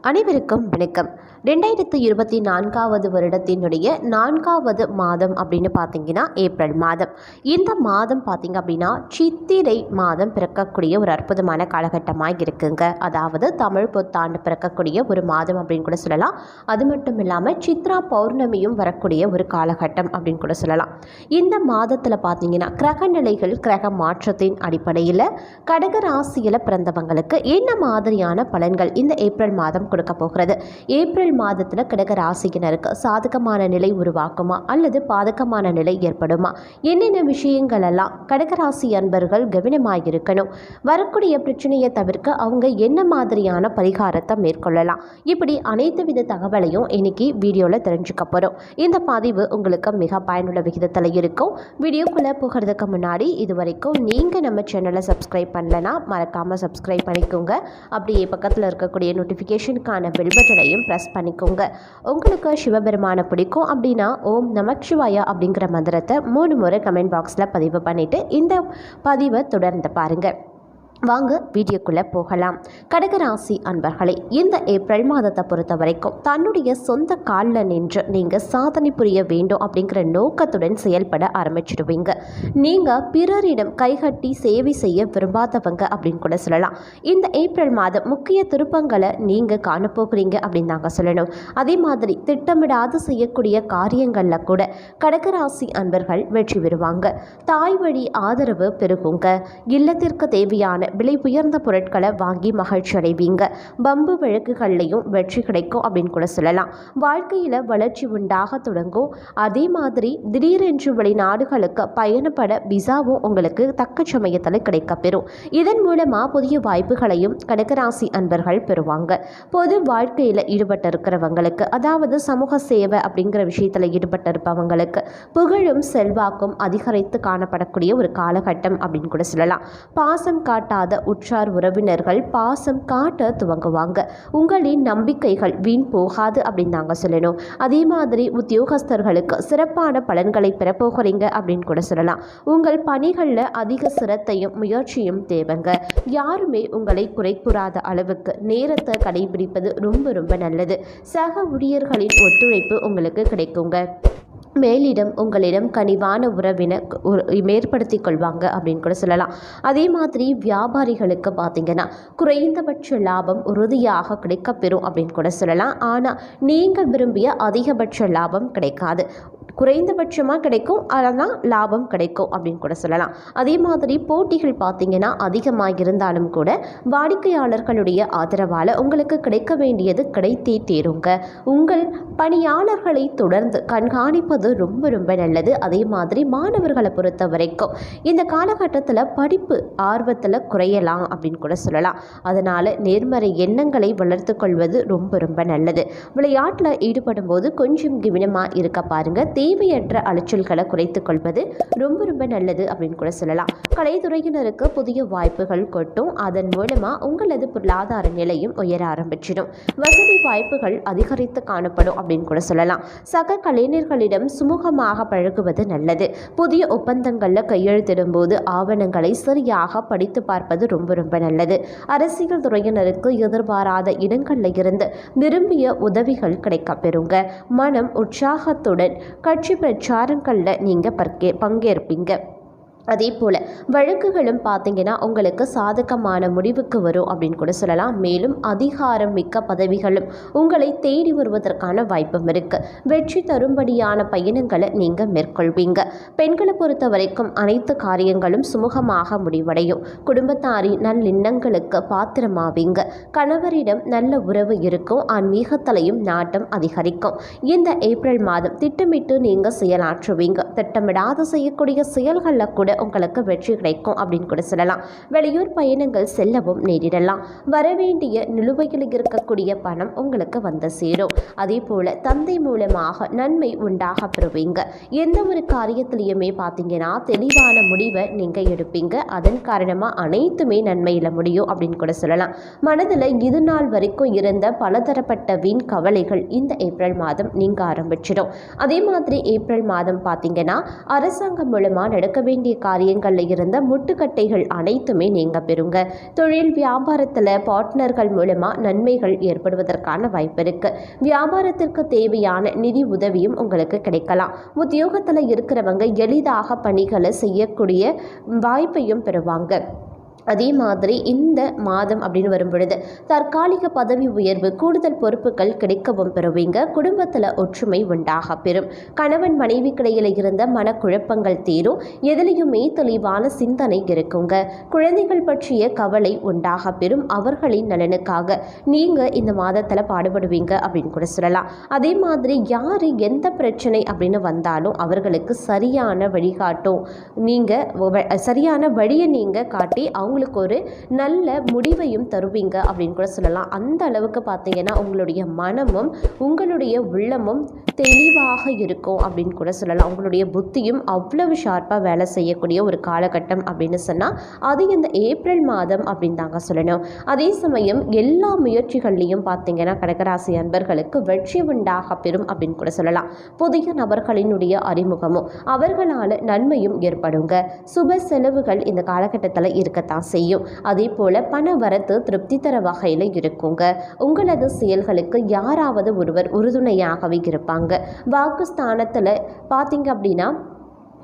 அனைவருக்கும் வணக்கம். 2024 வருடத்தினுடைய 4வது மாதம் அப்படின்னு பார்த்தீங்கன்னா ஏப்ரல் மாதம். இந்த மாதம் பார்த்தீங்க அப்படின்னா சித்திரை மாதம் பிறக்கக்கூடிய ஒரு அற்புதமான காலகட்டமாக இருக்குங்க. அதாவது தமிழ் புத்தாண்டு பிறக்கக்கூடிய ஒரு மாதம் அப்படின்னு கூட சொல்லலாம். அது மட்டும் இல்லாமல் சித்ரா பௌர்ணமியும் வரக்கூடிய ஒரு காலகட்டம் அப்படின்னு கூட சொல்லலாம். இந்த மாதத்தில் பார்த்தீங்கன்னா கிரக நிலைகள் கிரக மாற்றத்தின் அடிப்படையில் கடக ராசியில் பிறந்தவங்களுக்கு என்ன மாதிரியான பலன்கள் இந்த ஏப்ரல் மாதம் கொடுக்க போகிறது. ஏப்ரல் மாதத்தில் கடக ராசியினருக்கு சாதகமான நிலை உருவாக்குமா அல்லது பாதகமான நிலை ஏற்படுமா, என்னென்ன விஷயங்கள் எல்லாம் கடகராசி அன்பர்கள் கவனமாக இருக்கணும், வரக்கூடிய பிரச்சனையை தவிர்க்க அவங்க என்ன மாதிரியான பரிகாரத்தை மேற்கொள்ளலாம், இப்படி அனைத்து வித தகவலையும் இன்னைக்கு வீடியோவில் தெரிஞ்சுக்க போகிறோம். இந்த பதிவு உங்களுக்கு மிக பயனுள்ள விகிதத்தில் இருக்கும். வீடியோக்குள்ளே போகிறதுக்கு முன்னாடி இது வரைக்கும் நீங்கள் நம்ம சேனலை சப்ஸ்கிரைப் பண்ணலன்னா மறக்காமல் சப்ஸ்கிரைப் பண்ணிக்கோங்க. அப்படியே பக்கத்தில் இருக்கக்கூடிய நோட்டிஃபிகேஷனுக்கான பெல் பட்டனையும் ப்ரெஸ் பண்ணிக்கோங்க. உங்களுக்கு சிவபெருமானை பிடிக்கும் அப்படின்னா ஓம் நமக் சிவாயா அப்படிங்கிற மந்திரத்தை 3 முறை கமெண்ட் பாக்ஸில் பதிவு பண்ணிவிட்டு இந்த பதிவை தொடர்ந்து பாருங்கள். வாங்க வீடியோக்குள்ளே போகலாம். கடகராசி அன்பர்களே, இந்த ஏப்ரல் மாதத்தை பொறுத்த வரைக்கும் தன்னுடைய சொந்த காலில் நின்று நீங்கள் சாதனை புரிய வேண்டும் அப்படிங்கிற நோக்கத்துடன் செயல்பட ஆரம்பிச்சிடுவீங்க. நீங்கள் பிறரிடம் கைகட்டி சேவை செய்ய விரும்பாதவங்க அப்படின்னு கூட சொல்லலாம். இந்த ஏப்ரல் மாதம் முக்கிய திருப்பங்களை நீங்கள் காணப்போகிறீங்க அப்படின்னு தாங்க சொல்லணும். அதே மாதிரி திட்டமிடாது செய்யக்கூடிய காரியங்களில் கூட கடகராசி அன்பர்கள் வெற்றி பெறுவாங்க. தாய் வழி ஆதரவு பெருகுங்க. இல்லத்திற்கு தேவையான விலை உயர்ந்த பொருட்களை வாங்கி மகிழ்ச்சி அடைவீங்க. பம்பு வழக்குகள்லையும் வெற்றி கிடைக்கும் அப்படின்னு கூட சொல்லலாம். வாழ்க்கையில் வளர்ச்சி உண்டாக தொடங்கும். அதே மாதிரி திடீரென்று வெளிநாடுகளுக்கு பயணப்பட விசாவும் உங்களுக்கு தக்க சமயத்தில் கிடைக்கப்பெறும். இதன் மூலமாக புதிய வாய்ப்புகளையும் கடகராசி அன்பர்கள் பெறுவாங்க. பொது வாழ்க்கையில் ஈடுபட்டிருக்கிறவங்களுக்கு, அதாவது சமூக சேவை அப்படிங்கிற விஷயத்தில் ஈடுபட்டிருப்பவங்களுக்கு புகழும் செல்வாக்கும் அதிகரித்து காணப்படக்கூடிய ஒரு காலகட்டம் அப்படின்னு கூட சொல்லலாம். பாசம் காட்டாத உற்றார் உறவினர்கள் பாசம் காட்ட துவங்குவாங்க. உங்களின் நம்பிக்கைகள் வீண் போகாது அப்படின்னு நாங்கள் சொல்லணும். அதே மாதிரி உத்தியோகஸ்தர்களுக்கு சிறப்பான பலன்களை பெறப்போகிறீங்க அப்படின்னு கூட சொல்லலாம். உங்கள் பணிகளில் அதிக சிரத்தையும் முயற்சியும் தேவைங்க. யாருமே உங்களை குறை கூறாத அளவுக்கு நேரத்தை கடைபிடிப்பது ரொம்ப ரொம்ப நல்லது. சக ஊழியர்களின் ஒத்துழைப்பு உங்களுக்கு கிடைக்குங்க. மேலிடம் உங்களிடம் கனிவான உறவினை மேற்படுத்தி கொள்வாங்க அப்படின்னு கூட சொல்லலாம். அதே மாதிரி வியாபாரிகளுக்கு பார்த்தீங்கன்னா குறைந்தபட்ச லாபம் உறுதியாக கிடைக்கப்பெறும் அப்படின்னு கூட சொல்லலாம். ஆனால் நீங்கள் விரும்பிய அதிகபட்ச லாபம் கிடைக்காது. குறைந்தபட்சமாக கிடைக்கும், ஆனால் லாபம் கிடைக்கும் அப்படின்னு கூட சொல்லலாம். அதே மாதிரி போட்டிகள் பார்த்தீங்கன்னா அதிகமாக இருந்தாலும் கூட வாடிக்கையாளர்களுடைய ஆதரவால் உங்களுக்கு கிடைக்க வேண்டியது கிடைத்தே தீருங்க. உங்கள் பணியாளர்களை தொடர்ந்து கண்காணிப்பது ரொம்ப ரொம்ப நல்லது. அதே மாதிரி மாணவர்களை பொறுத்த வரைக்கும் இந்த காலகட்டத்தில் படிப்பு ஆர்வத்தில் குறையலாம் அப்படின்னு கூட சொல்லலாம். அதனால் நேர்மறை எண்ணங்களை வளர்த்து கொள்வது ரொம்ப ரொம்ப நல்லது. விளையாட்டில் ஈடுபடும் போது கொஞ்சம் கவனமாக இருக்க பாருங்க. தேவையற்ற அலைச்சல்களை குறைத்துக் கொள்வது ரொம்ப ரொம்ப நல்லது அப்படின்னு கூட சொல்லலாம். கலைத்துறையினருக்கு புதிய வாய்ப்புகள் கொட்டும். அதன் மூலமாக உங்களது பொருளாதார நிலையும் உயர ஆரம்பிச்சிடும். வசதி வாய்ப்புகள் அதிகரித்து காணப்படும் அப்படின்னு கூட சொல்லலாம். சக கலைஞர்களிடம் சுமூகமாக பழகுவது நல்லது. புதிய ஒப்பந்தங்களில் கையெழுத்திடும் போது ஆவணங்களை சரியாக படித்து பார்ப்பது ரொம்ப ரொம்ப நல்லது. அரசியல் துறையினருக்கு எதிர்பாராத இடங்களில் இருந்து விரும்பிய உதவிகள் கிடைக்கப்பெறுங்க. மனம் உற்சாகத்துடன் கட்சி பிரச்சாரங்களில் நீங்கள் பங்கேற்பீங்க. அதே போல் வழக்குகளும் பார்த்தீங்கன்னா உங்களுக்கு சாதகமான முடிவுக்கு வரும் அப்படின்னு கூட சொல்லலாம். மேலும் அதிகாரம் மிக்க பதவிகளும் உங்களை தேடி வருவதற்கான வாய்ப்பும் இருக்குது. வெற்றி தரும்படியான பயணங்களை நீங்கள் மேற்கொள்வீங்க. பெண்களை பொறுத்த வரைக்கும் அனைத்து காரியங்களும் சுமூகமாக முடிவடையும். குடும்பத்தாரின் நல்லெண்ணங்களுக்கு பாத்திரமாவீங்க. கணவரிடம் நல்ல உறவு இருக்கும். ஆன்மீகத்திலையும் நாட்டம் அதிகரிக்கும். இந்த ஏப்ரல் மாதம் திட்டமிட்டு நீங்கள் செயலாற்றுவீங்க. திட்டமிடாத செய்யக்கூடிய செயல்களில் கூட உங்களுக்கு வெற்றி கிடைக்கும் அப்படின்னு கூட சொல்லலாம். வெளியூர் பயணங்கள் செல்லவும் நேரிடலாம். வரவேண்டிய நிலுவையில் இருக்கக்கூடிய பணம் உங்களுக்கு வந்து சேரும். அதே போல தந்தை மூலமாக நன்மை உண்டாக பெறுவீங்க. எந்த ஒரு காரியத்திலையுமே பார்த்தீங்கன்னா தெளிவான முடிவை நீங்கள் எடுப்பீங்க. அதன் காரணமாக அனைத்துமே நன்மையில் முடியும் அப்படின்னு கூட சொல்லலாம். மனதில் இது நாள் வரைக்கும் இருந்த பலதரப்பட்ட வீண் கவலைகள் இந்த ஏப்ரல் மாதம் நீங்க ஆரம்பிச்சிடும். அதே மாதிரி ஏப்ரல் மாதம் பார்த்தீங்கன்னா அரசாங்கம் மூலமாக நடக்க வேண்டிய காரியங்களில் இருந்த முட்டுக்கட்டைகள் அனைத்துமே நீங்க பெறுங்க. தொழில் வியாபாரத்தில் பார்ட்னர்கள் மூலமாக நன்மைகள் ஏற்படுவதற்கான வாய்ப்பு இருக்கு. வியாபாரத்திற்கு தேவையான நிதி உதவியும் உங்களுக்கு கிடைக்கலாம். உத்தியோகத்தில் இருக்கிறவங்க எளிதாக பணிகளை செய்யக்கூடிய வாய்ப்பையும் பெறுவாங்க. அதே மாதிரி இந்த மாதம் அப்படின்னு வரும் பொழுது தற்காலிக பதவி உயர்வு, கூடுதல் பொறுப்புகள் கிடைக்கவும் பெறுவீங்க. குடும்பத்தில் ஒற்றுமை உண்டாக பெறும். கணவன் மனைவிக்கிடையில் இருந்த மனக்குழப்பங்கள் தீரும். எதிலையுமே தெளிவான சிந்தனை இருக்குங்க. குழந்தைகள் பற்றிய கவலை உண்டாக பெறும். அவர்களின் நலனுக்காக நீங்கள் இந்த மாதத்தில் பாடுபடுவீங்க அப்படின்னு கூட சொல்லலாம். அதே மாதிரி யார் எந்த பிரச்சனை அப்படின்னு வந்தாலும் அவர்களுக்கு சரியான வழிகாட்டும். நீங்கள் சரியான வழியை நீங்கள் காட்டி அவங்களுக்கு ஒரு நல்ல முடிவையும் தருவீங்க அப்படின்னு கூட சொல்லலாம். அந்த அளவுக்கு பார்த்தீங்கன்னா உங்களுடைய மனமும் உங்களுடைய உள்ளமும் தெளிவாக இருக்கும் அப்படின்னு கூட சொல்லலாம். உங்களுடைய புத்தியும் அவ்வளவு ஷார்ப்பாக வேலை செய்யக்கூடிய ஒரு காலகட்டம் அப்படின்னு சொன்னால் அது இந்த ஏப்ரல் மாதம் அப்படின்னு தாங்க சொல்லணும். அதே சமயம் எல்லா முயற்சிகள்லையும் பார்த்தீங்கன்னா கடகராசி அன்பர்களுக்கு வெற்றி உண்டாக பெறும் அப்படின்னு கூட சொல்லலாம். புதிய நபர்களினுடைய அறிமுகமும் அவர்களால் நன்மையும் ஏற்படுங்க. சுப செலவுகள் இந்த காலகட்டத்தில் இருக்கத்தான் செய்யும். அதே போல பண வரத்து திருப்தி தர வகையில் இருக்குங்க. உங்களது செயல்களுக்கு யாராவது ஒருவர் உறுதுணையாகவே இருப்பாங்க. வாக்குஸ்தானத்தில் பார்த்தீங்க அப்படின்னா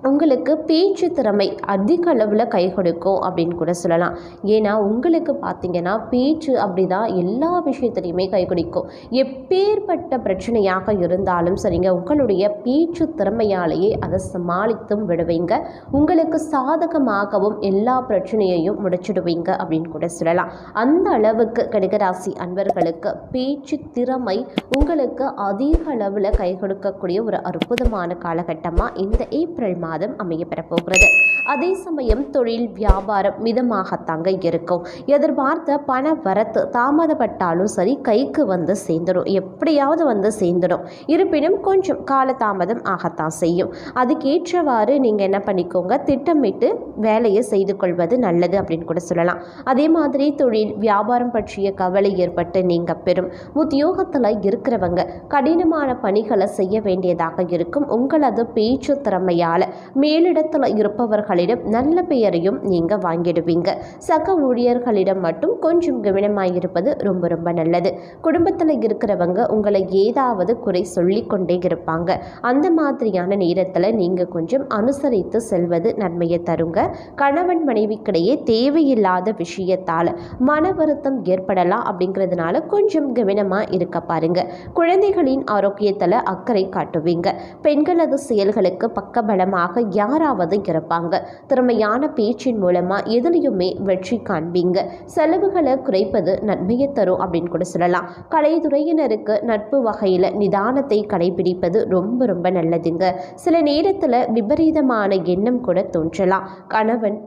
உங்களுக்கு பேச்சு திறமை அதிக அளவில் கை கொடுக்கும் அப்படின்னு கூட சொல்லலாம். ஏன்னா உங்களுக்கு பார்த்தீங்கன்னா பேச்சு அப்படிதான் எல்லா விஷயத்துலையுமே கை கொடுக்கும். எப்பேற்பட்ட பிரச்சனையாக இருந்தாலும் சரிங்க, உங்களுடைய பேச்சு திறமையாலேயே அதை சமாளித்தும் விடுவீங்க. உங்களுக்கு சாதகமாகவும் எல்லா பிரச்சனையையும் முடிச்சிடுவீங்க அப்படின்னு கூட சொல்லலாம். அந்த அளவுக்கு கடகராசி அன்பர்களுக்கு பேச்சு திறமை உங்களுக்கு அதிக அளவில் கை கொடுக்கக்கூடிய ஒரு அற்புதமான காலகட்டமாக இந்த ஏப்ரல் மாதம் அமையப்பெற போகிறது. அதே சமயம் தொழில் வியாபாரம் மிதமாகத்தாங்க இருக்கும். எதிர்பார்த்த பண வரத்து தாமதப்பட்டாலும் சரி கைக்கு வந்து சேர்ந்துடும். எப்படியாவது வந்து சேர்ந்துடும். இருப்பினும் கொஞ்சம் காலதாமதம் ஆகத்தான் செய்யும். அதுக்கேற்றவாறு நீங்கள் என்ன பண்ணிக்கோங்க, திட்டமிட்டு வேலையை செய்து கொள்வது நல்லது அப்படின்னு கூட சொல்லலாம். அதே மாதிரி தொழில் வியாபாரம் பற்றிய கவலை ஏற்பட்டு நீங்கள் பெறும். உத்தியோகத்தில் இருக்கிறவங்க கடினமான பணிகளை செய்ய வேண்டியதாக இருக்கும். உங்களது பேச்சு திறமையால் மேலிடத்தில் இருப்பவர்களிடம் நல்ல பெயரையும் நீங்கள் வாங்கிடுவீங்க. சக ஊழியர்களிடம் மட்டும் கொஞ்சம் கவனமாயிருப்பது ரொம்ப ரொம்ப நல்லது. குடும்பத்தில் இருக்கிறவங்க உங்களை ஏதாவது குறை சொல்லி கொண்டே இருப்பாங்க. அந்த மாதிரியான நேரத்தில் நீங்கள் கொஞ்சம் அனுசரித்து செல்வது நன்மையை தருங்க. கணவன் மனைவிக்கிடையே தேவையில்லாத விஷயத்தால் மன வருத்தம் ஏற்படலாம். அப்படிங்கிறதுனால கொஞ்சம் கவனமாக இருக்க பாருங்க. குழந்தைகளின் ஆரோக்கியத்தில் அக்கறை காட்டுவீங்க. பெண்களது செயல்களுக்கு பக்கபலமாக யாராவது இருப்பாங்க. திறமையான பேச்சின் மூலமா எதுலையுமே வெற்றி காண்பீங்க. செலவுகளை குறைப்பது நன்மையை தரும் அப்படின்னு கூட சொல்லலாம். கலைத்துறையினருக்கு நட்பு வகையில் நிதானத்தை கடைபிடிப்பது ரொம்ப ரொம்ப நல்லதுங்க. சில நேரத்தில் விபரீதமான எண்ணம் கூட தோன்றலாம். கணவன்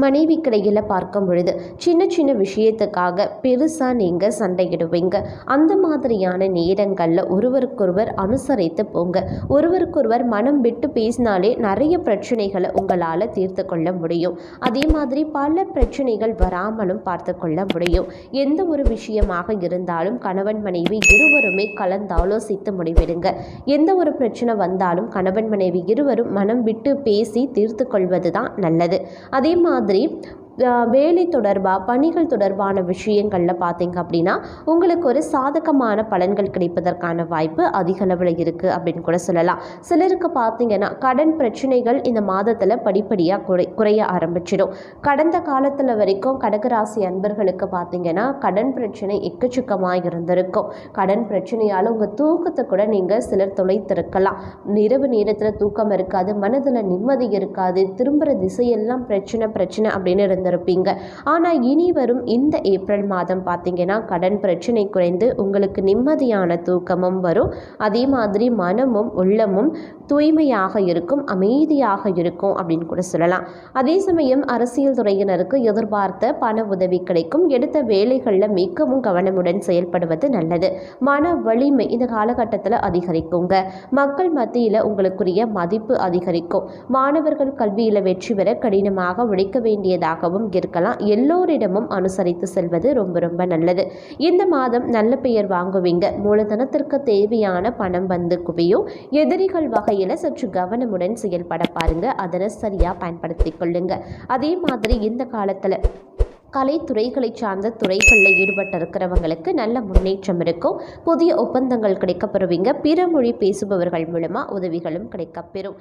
மனைவிக்கிடையில் பார்க்கும் பொழுது சின்ன சின்ன விஷயத்துக்காக பெருசாக நீங்கள் சண்டையிடுவீங்க. அந்த மாதிரியான நேரங்களில் ஒருவருக்கொருவர் அனுசரித்து போங்க. ஒருவருக்கொருவர் மனம் விட்டு பேசினாலே நிறைய பிரச்சனைகளை உங்களால் தீர்த்து கொள்ள முடியும். அதே மாதிரி பல பிரச்சனைகள் வராமலும் பார்த்து கொள்ள முடியும். எந்த ஒரு விஷயமாக இருந்தாலும் கணவன் மனைவி இருவருமே கலந்தாலோசித்து முடிவெடுங்க. எந்த ஒரு பிரச்சனை வந்தாலும் கணவன் மனைவி இருவரும் மனம் விட்டு பேசி தீர்த்து கொள்வது தான் நல்லது. அதே மாதிரி வேலை தொடர்பாக பணிகள் தொடர்பான விஷயங்களில் பார்த்தீங்க அப்படின்னா உங்களுக்கு ஒரு சாதகமான பலன்கள் கிடைப்பதற்கான வாய்ப்பு அதிக அளவில் இருக்குது அப்படின்னு கூட சொல்லலாம். சிலருக்கு பார்த்தீங்கன்னா கடன் பிரச்சனைகள் இந்த மாதத்தில் படிப்படியாக குறைய ஆரம்பிச்சிடும். கடந்த காலத்தில் வரைக்கும் கடகராசி அன்பர்களுக்கு பார்த்தீங்கன்னா கடன் பிரச்சனை எக்கச்சக்கமாக இருந்திருக்கும். கடன் பிரச்சனையால் உங்கள் தூக்கத்தை கூட நீங்கள் சிலர் தொலைத்திருக்கலாம். இரவு நேரத்தில் தூக்கம் இருக்காது, மனதில் நிம்மதி இருக்காது, திரும்புகிற திசையெல்லாம் பிரச்சனை அப்படின்னு இருந்திருப்பீங்க. ஆனால் இனி வரும் இந்த ஏப்ரல் மாதம் பார்த்தீங்கன்னா கடன் பிரச்சனை குறைந்து உங்களுக்கு நிம்மதியான தூக்கமும் வரும். அதே மாதிரி மனமும் உள்ளமும் தூய்மையாக இருக்கும், அமைதியாக இருக்கும் அப்படின்னு கூட சொல்லலாம். அதே சமயம் அரசியல் துறையினருக்கு எதிர்பார்த்த பண உதவி கிடைக்கும். எடுத்த வேலைகளில் மிகவும் கவனமுடன் செயல்படுவது நல்லது. மன வலிமை இந்த காலகட்டத்தில் அதிகரிக்குங்க. மக்கள் மத்தியில் உங்களுக்குரிய மதிப்பு அதிகரிக்கும். மாணவர்கள் கல்வியில் வெற்றி பெற கடினமாக உழைக்க வேண்டியதாகவும் இருக்கலாம். எல்லோரிடமும் அனுசரித்து செல்வது ரொம்ப ரொம்ப நல்லது. இந்த மாதம் நல்ல பெயர் வாங்குவீங்க. மூலதனத்திற்கு தேவையான பணம் வந்து குவியும். எதிரிகள் வகை வகையில் சற்று கவனமுடன் செயல்பட பாருங்க, அதனை சரியாக பயன்படுத்தி கொள்ளுங்க. அதே மாதிரி இந்த காலத்தில் கலைத்துறைகளை சார்ந்த துறைகளில் ஈடுபட்டு இருக்கிறவங்களுக்கு நல்ல முன்னேற்றம் இருக்கும். புதிய ஒப்பந்தங்கள் கிடைக்கப்பெறுவீங்க. பிற மொழி பேசுபவர்கள் மூலமாக உதவிகளும் கிடைக்கப்பெறும்.